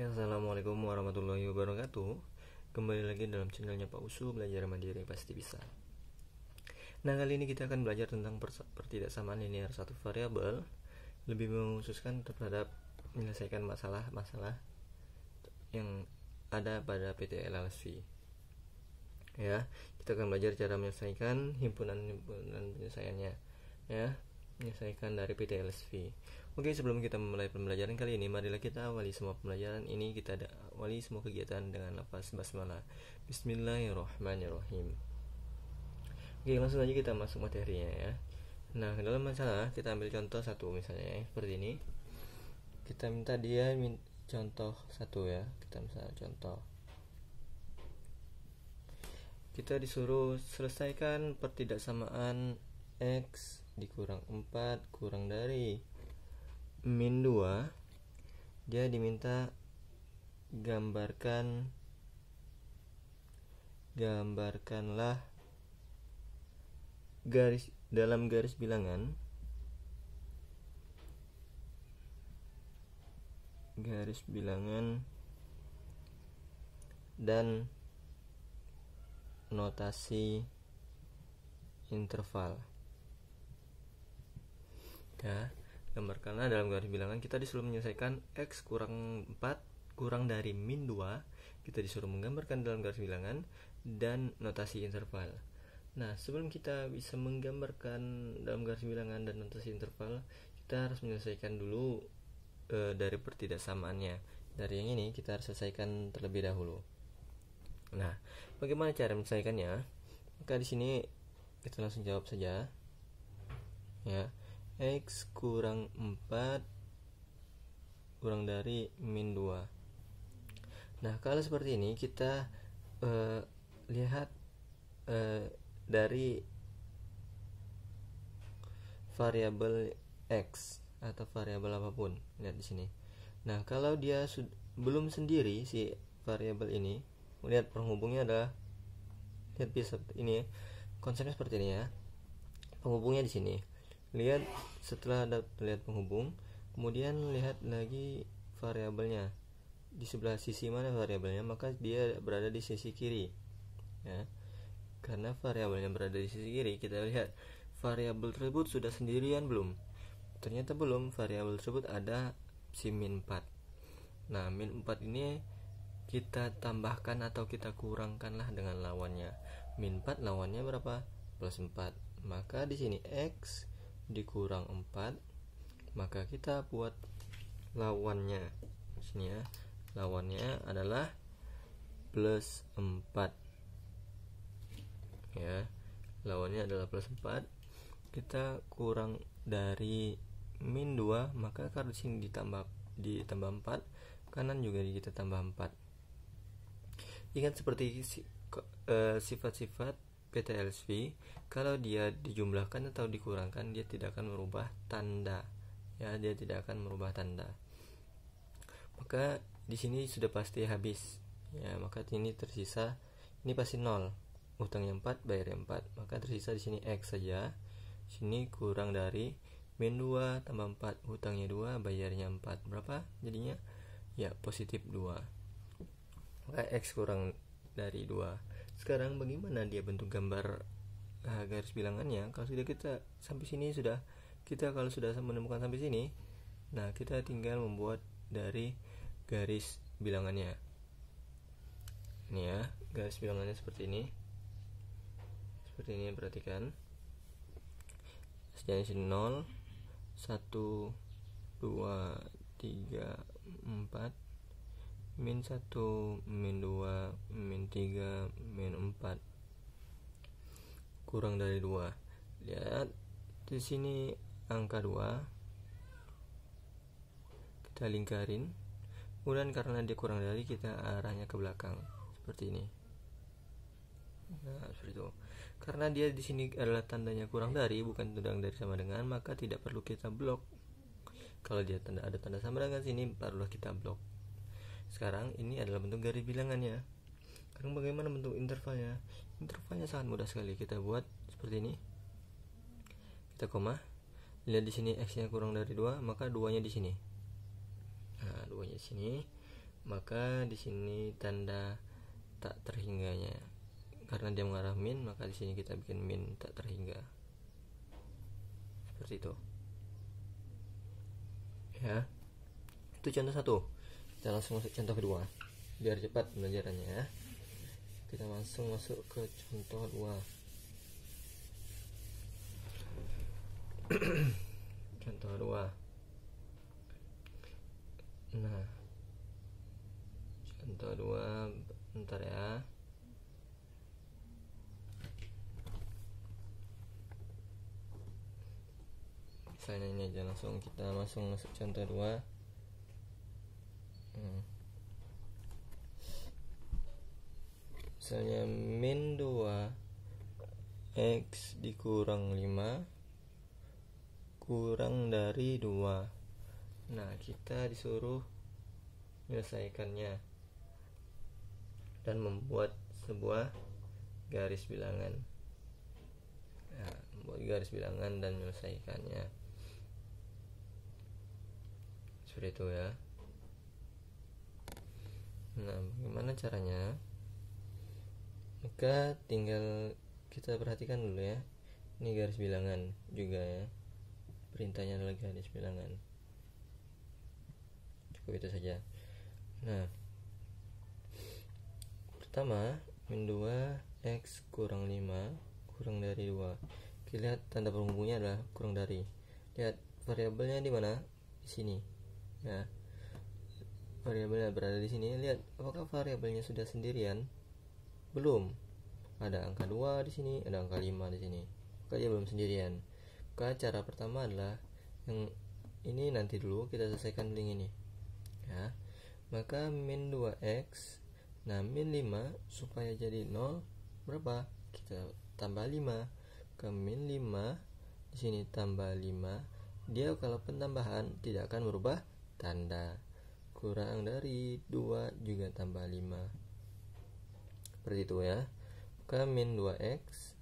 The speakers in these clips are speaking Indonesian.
Ya, Assalamualaikum warahmatullahi wabarakatuh. Kembali lagi dalam channelnya Pak Usu, Belajar Mandiri Pasti Bisa. Nah, kali ini kita akan belajar tentang pertidaksamaan linear satu variabel, lebih mengkhususkan terhadap menyelesaikan masalah-masalah yang ada pada PTLSV. Ya, kita akan belajar cara menyelesaikan himpunan penyelesaiannya, ya, menyelesaikan dari PTLSV. Oke, sebelum kita memulai pembelajaran kali ini, marilah kita awali semua pembelajaran ini. Kita awali semua kegiatan dengan lafaz basmalah. Bismillahirrahmanirrahim. Oke, langsung aja kita masuk materinya ya. Nah, dalam masalah kita ambil contoh satu misalnya ya, seperti ini. Kita minta dia contoh satu ya. Kita misalnya contoh. Kita disuruh selesaikan pertidaksamaan X dikurang 4 kurang dari min 2. Dia diminta gambarkanlah dalam garis bilangan dan notasi interval. Ya, gambarkanlah dalam garis bilangan. Kita disuruh menyelesaikan X kurang 4 kurang dari min 2. Kita disuruh menggambarkan dalam garis bilangan dan notasi interval. Nah, sebelum kita bisa menggambarkan dalam garis bilangan dan notasi interval, kita harus menyelesaikan dulu dari pertidaksamaannya. Dari yang ini kita harus selesaikan terlebih dahulu. Nah, bagaimana cara menyelesaikannya? Maka di sini kita langsung jawab saja. Ya, X kurang 4 kurang dari min 2. Nah, kalau seperti ini kita lihat dari variabel X atau variabel apapun. Lihat di sini. Nah, kalau dia belum sendiri si variabel ini, lihat penghubungnya adalah, lihat bisa ini ya. Konsepnya seperti ini ya. Penghubungnya di sini. Lihat setelah lihat penghubung, kemudian lihat lagi variabelnya. Di sebelah sisi mana variabelnya, maka dia berada di sisi kiri. Ya. Karena variabelnya berada di sisi kiri, kita lihat variabel tersebut sudah sendirian belum? Ternyata belum. Variabel tersebut ada si min 4. Nah, min 4 ini kita tambahkan atau kita kurangkanlah dengan lawannya. Min 4 lawannya berapa? Plus 4. Maka di sini X dikurang 4, maka kita buat lawannya di sini ya. Lawannya adalah plus 4. Ya, lawannya adalah plus 4. Kita kurang dari min 2, maka kalau di sini ditambah 4, kanan juga kita tambah 4. Ingat seperti sifat-sifat PTLSV, kalau dia dijumlahkan atau dikurangkan, dia tidak akan merubah tanda. Ya, dia tidak akan merubah tanda. Maka di sini sudah pasti habis. Ya, maka ini tersisa, ini pasti 0. Utangnya 4, bayarnya 4. Maka tersisa di sini X saja. Sini kurang dari min 2 tambah 4, hutangnya 2, bayarnya 4. Berapa jadinya? Ya, positif 2. Maka X kurang dari 2. Sekarang bagaimana dia bentuk gambar garis bilangannya? Kalau sudah kita sampai sini, kalau sudah menemukan sampai sini, nah kita tinggal membuat dari garis bilangannya. Ini ya, garis bilangannya seperti ini. Seperti ini, perhatikan. Sejalan sini 0, 1, 2, 3, 4, min 1, min 2, min 3, min 4, kurang dari 2. Lihat di sini angka 2, kita lingkarin. Kemudian karena dia kurang dari, kita arahnya ke belakang seperti ini. Nah, seperti itu. Karena dia di sini adalah tandanya kurang dari, bukan tanda dari sama dengan, maka tidak perlu kita blok. Kalau dia ada tanda sama dengan sini, barulah kita blok. Sekarang ini adalah bentuk garis bilangannya. Sekarang bagaimana bentuk intervalnya? Intervalnya sangat mudah sekali. Kita buat seperti ini. Kita koma. Lihat di sini X-nya kurang dari 2, maka 2-nya di sini. Nah, 2-nya di sini. maka di sini tanda tak terhingganya. Karena dia mengarah min, maka di sini kita bikin min tak terhingga. Seperti itu. Ya. Itu contoh satu. Kita langsung masuk contoh kedua. Biar cepat pembelajarannya ya. Kita langsung masuk ke contoh 2. Contoh 2. Nah, contoh 2 bentar ya. Misalnya ini aja, langsung kita masuk contoh 2. Misalnya min 2 X dikurang 5 kurang dari 2. Nah, kita disuruh menyelesaikannya dan membuat sebuah garis bilangan. Nah, membuat garis bilangan dan menyelesaikannya. Seperti itu ya. Nah, bagaimana caranya? Maka tinggal kita perhatikan dulu ya. Ini garis bilangan juga ya. Perintahnya adalah garis bilangan. Cukup itu saja. Nah, pertama min 2 X kurang 5 kurang dari 2. Kita lihat tanda penghubungnya adalah kurang dari. Lihat variabelnya di mana? Di sini. Ya. Variabelnya berada di sini. Lihat apakah variabelnya sudah sendirian? Belum. Ada angka 2 di sini, ada angka 5 di sini. Maka dia belum sendirian. Maka cara pertama adalah yang ini nanti dulu kita selesaikan link ini. Ya. Maka min 2x, nah min 5 supaya jadi 0 berapa? Kita tambah 5. Ke min 5 di sini tambah 5. Dia kalau pentambahan tidak akan merubah tanda. Kurang dari 2 juga tambah 5. Seperti itu ya. Maka min 2x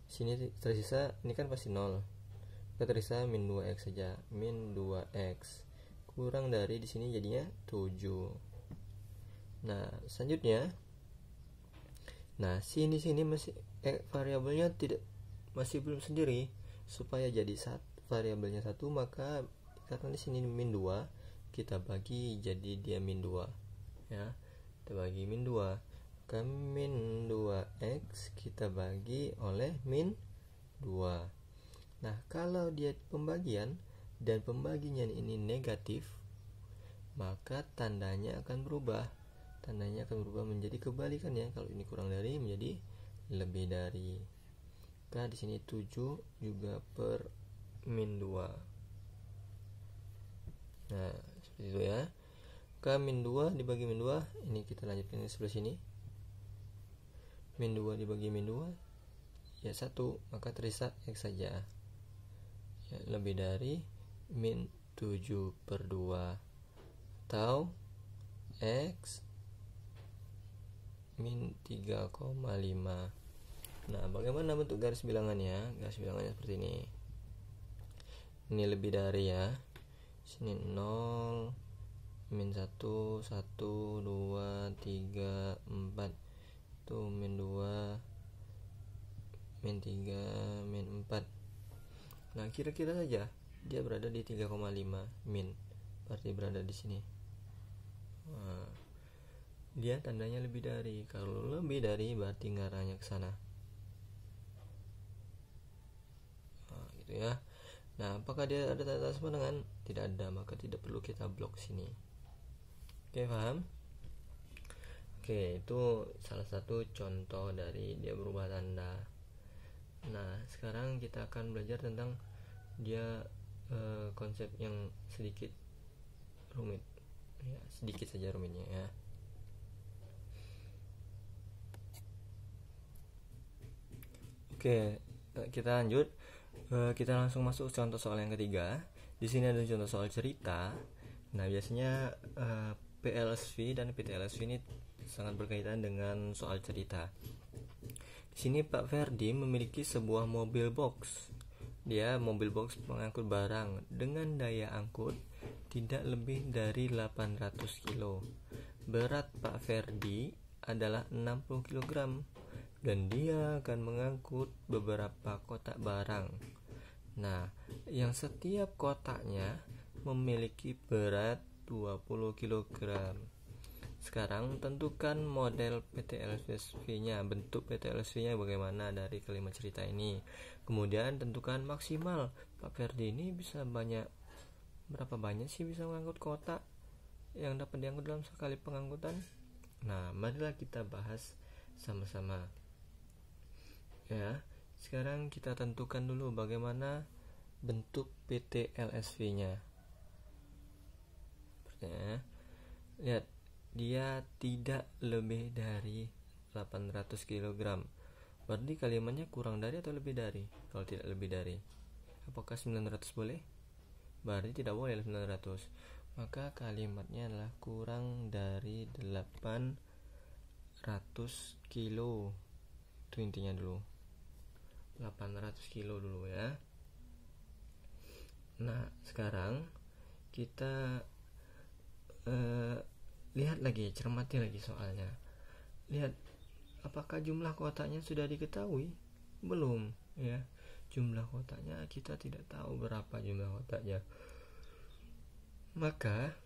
sini tersisa, ini kan pasti 0. Maka tersisa min 2x saja. Min 2x kurang dari di sini jadinya 7. Nah, selanjutnya sini masih variabelnya masih belum sendiri. Supaya jadi variabelnya 1, maka karena di sini min 2, kita bagi jadi dia min 2. Ya. Kita bagi min 2. Ke min 2x kita bagi oleh min 2. Nah, kalau dia pembagian dan pembagian ini negatif, maka tandanya akan berubah. Tandanya akan berubah menjadi kebalikannya. Kalau ini kurang dari menjadi lebih dari. Maka di sini 7 juga per min 2. Nah, seperti itu ya. Maka min 2 dibagi min 2, ini kita lanjutkan di sebelah sini. Min 2 dibagi min 2 ya 1, maka tersisa X saja ya, lebih dari min 7 per 2 atau X min 3,5. Nah, bagaimana bentuk garis bilangannya? Garis bilangannya seperti ini. Ini lebih dari ya. Sini 0, min 1, 1, 2, 3, 4. Itu min 2, min 3, min 4. Nah, kira-kira saja dia berada di 3,5 min. Berarti berada di sini. Nah, dia tandanya lebih dari. Kalau lebih dari berarti ngarahnya ke sana. Nah, gitu ya. Nah, apakah dia ada tanda sama dengan? Tidak ada, maka tidak perlu kita blok sini. Oke, paham? Oke, itu salah satu contoh dari dia berubah tanda. Nah, sekarang kita akan belajar tentang dia konsep yang sedikit rumit. Ya, sedikit saja rumitnya ya. Oke, kita lanjut. Kita langsung masuk contoh soal yang ketiga. Di sini ada contoh soal cerita. Nah, biasanya PLSV dan PTLSV ini sangat berkaitan dengan soal cerita. Di sini Pak Ferdi memiliki sebuah mobil box. Dia mobil box pengangkut barang dengan daya angkut tidak lebih dari 800 kilo. berat Pak Ferdi adalah 60 kg dan dia akan mengangkut beberapa kotak barang. Nah, yang setiap kotaknya memiliki berat 20 kg. Sekarang tentukan model PT-LSV-nya, bentuk PT-LSV-nya bagaimana dari kelima cerita ini. Kemudian tentukan maksimal Pak Ferdi ini bisa berapa banyak sih bisa mengangkut kotak yang dapat diangkut dalam sekali pengangkutan. Nah, marilah kita bahas sama-sama. Ya, sekarang kita tentukan dulu bagaimana bentuk PT-LSV-nya. Lihat, dia tidak lebih dari 800 kg. Berarti kalimatnya kurang dari atau lebih dari? Kalau tidak lebih dari, apakah 900 boleh? Berarti tidak boleh 900. Maka kalimatnya adalah kurang dari 800 kilo. Itu intinya dulu. 800 kilo dulu ya. Nah, sekarang kita lihat lagi, cermati lagi soalnya. Lihat, apakah jumlah kotaknya sudah diketahui? Belum, ya. Jumlah kotaknya kita tidak tahu berapa jumlah kotaknya. Maka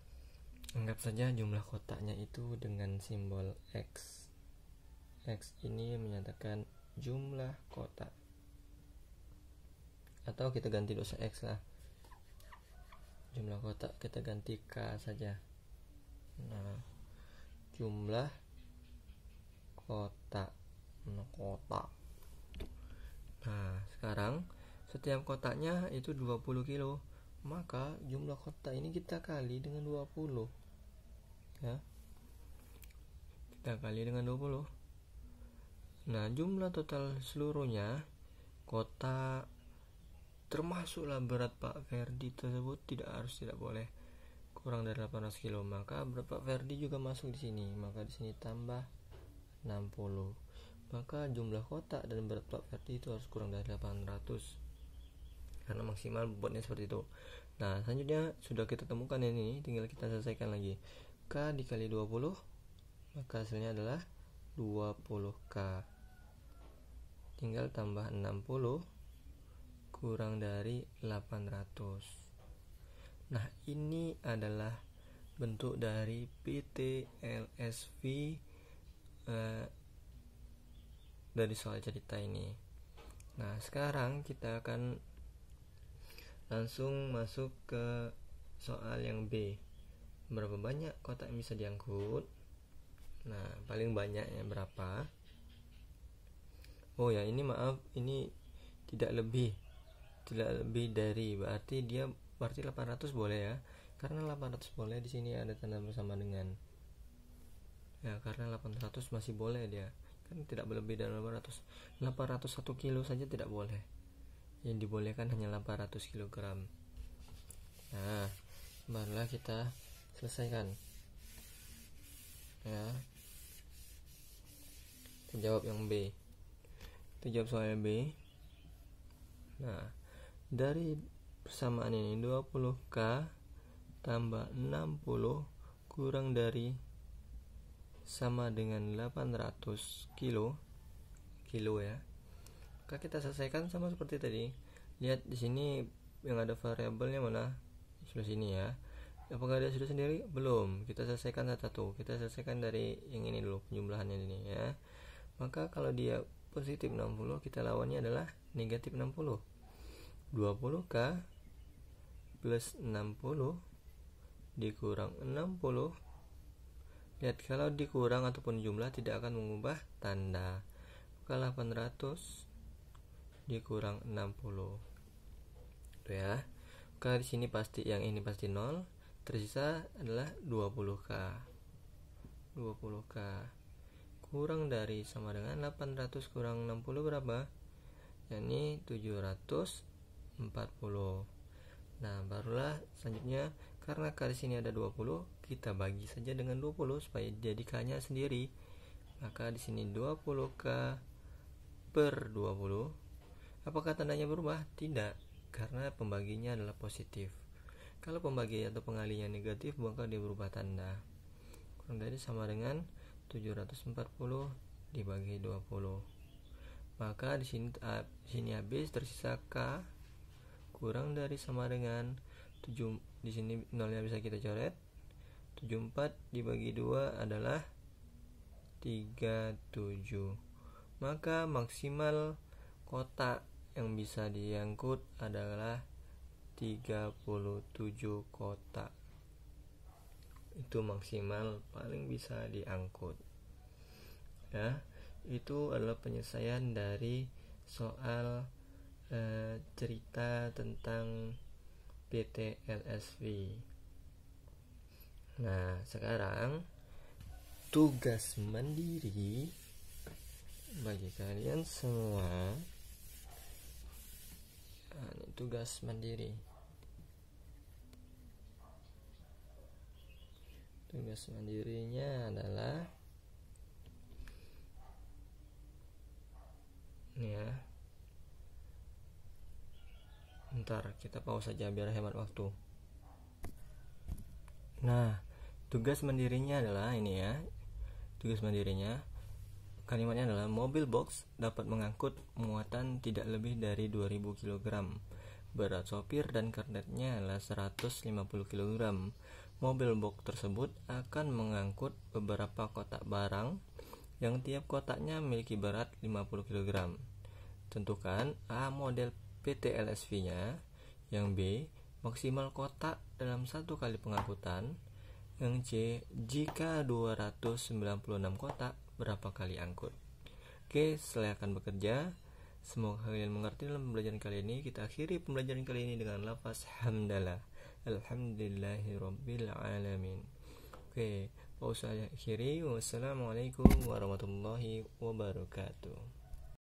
anggap saja jumlah kotaknya itu dengan simbol X. X ini menyatakan jumlah kotak. Atau kita ganti dosa X lah. Jumlah kotak kita ganti K saja. Nah, jumlah kotak. Nah, sekarang setiap kotaknya itu 20 kilo. Maka jumlah kotak ini kita kali dengan 20. Ya. Kita kali dengan 20. Nah, jumlah total seluruhnya kotak termasuklah berat Pak Ferdi tersebut tidak boleh kurang dari 800 kilo. Maka berat Pak Ferdi juga masuk di sini. Maka di sini tambah 60. Maka jumlah kotak dan berat Pak Ferdi itu harus kurang dari 800. Karena maksimal bobotnya seperti itu. Nah, selanjutnya sudah kita temukan ini, tinggal kita selesaikan lagi. K dikali 20, maka hasilnya adalah 20K. Tinggal tambah 60 kurang dari 800. Nah, ini adalah bentuk dari PT-LSV dari soal cerita ini. Nah, sekarang kita akan langsung masuk ke soal yang B. Berapa banyak kotak yang bisa diangkut? Nah, paling banyaknya berapa? Oh ya, ini maaf, ini tidak lebih dari, berarti 800 boleh ya. Karena 800 boleh, di sini ada tanda bersama dengan. Ya, karena 800 masih boleh dia. Kan tidak lebih dari 800. 801 kilo saja tidak boleh. Yang dibolehkan hanya 800 kg. Nah, barulah kita selesaikan. Ya. Kita jawab yang B. Kita jawab soal B. Nah, dari persamaan ini 20K tambah 60 kurang dari sama dengan 800 kilo ya. Maka kita selesaikan sama seperti tadi. Lihat di sini yang ada variabelnya mana? Sebelah sini ya. Apakah dia sudah sendiri? Belum. Kita selesaikan satu. Kita selesaikan dari yang ini dulu, penjumlahannya ini ya. Maka kalau dia positif 60, kita lawannya adalah negatif 60. 20K plus 60 dikurang 60. Lihat, kalau dikurang ataupun jumlah tidak akan mengubah tanda. Maka 800 dikurang 60. Itu ya. Maka di sini pasti yang ini pasti 0. Tersisa adalah 20K. 20K kurang dari sama dengan 800 kurang 60 berapa? Yakni 740. Nah, barulah selanjutnya karena K di sini ada 20, kita bagi saja dengan 20 supaya jadi K-nya sendiri. Maka di sini 20K per 20. Apakah tandanya berubah? Tidak, karena pembaginya adalah positif. Kalau pembagi atau pengalinya negatif, maka dia berubah tanda. kurang dari sama dengan 740 dibagi 20. Maka di sini habis, tersisa K kurang dari sama dengan 7. Di sini nolnya bisa kita coret. 74 dibagi 2 adalah 37. Maka maksimal kotak yang bisa diangkut adalah 37 kotak. Itu maksimal paling bisa diangkut. Ya, itu adalah penyelesaian dari soal cerita tentang PT LSV. Nah, sekarang tugas mandiri bagi kalian semua. Nah, ini tugas mandiri. Tugas mandirinya adalah ini ya. Ntar kita pause saja biar hemat waktu. Nah, tugas mandirinya adalah ini ya. Tugas mandirinya kalimatnya adalah mobil box dapat mengangkut muatan tidak lebih dari 2000 kg. Berat sopir dan kernetnya adalah 150 kg. Mobil box tersebut akan mengangkut beberapa kotak barang yang tiap kotaknya memiliki berat 50 kg. Tentukan A model PT LSV-nya, yang B maksimal kotak dalam satu kali pengangkutan, yang C jika 296 kotak berapa kali angkut. Oke, silakan bekerja. Semoga kalian mengerti dalam pembelajaran kali ini. Kita akhiri pembelajaran kali ini dengan lafaz hamdalah. Alhamdulillahirabbil alamin. Oke, pause akhiri. Wassalamualaikum warahmatullahi wabarakatuh.